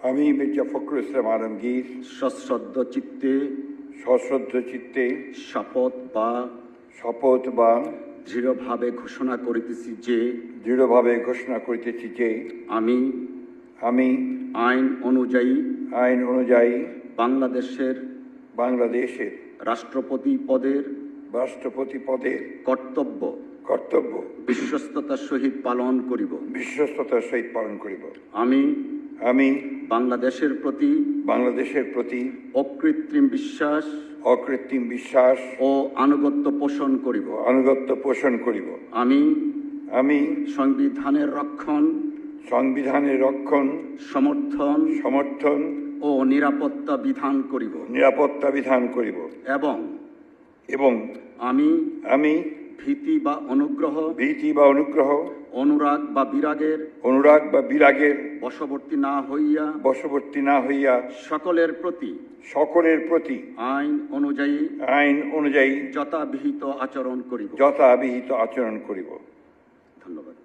আমি মির্জা ফখরুল ইসলাম আলমগীর সশ্রদ্ধ চিত্তে শপথ বা দৃঢ়ভাবে ঘোষণা করিতেছি যে আমি আইন অনুযায়ী বাংলাদেশের রাষ্ট্রপতি পদের কর্তব্য বিশ্বস্ততার সহিত পালন করিব। আমি বাংলাদেশের প্রতি অকৃত্রিম বিশ্বাস ও আনুগত্য পোষণ করিব। আমি সংবিধানের রক্ষণ সমর্থন ও নিরাপত্তা বিধান করিব এবং আমি ভীতি বা অনুগ্রহ অনুরাগ বা বিরাগের বশবর্তী না হইয়া সকলের প্রতি আইন অনুযায়ী যথাবিহিত আচরণ করিব। ধন্যবাদ।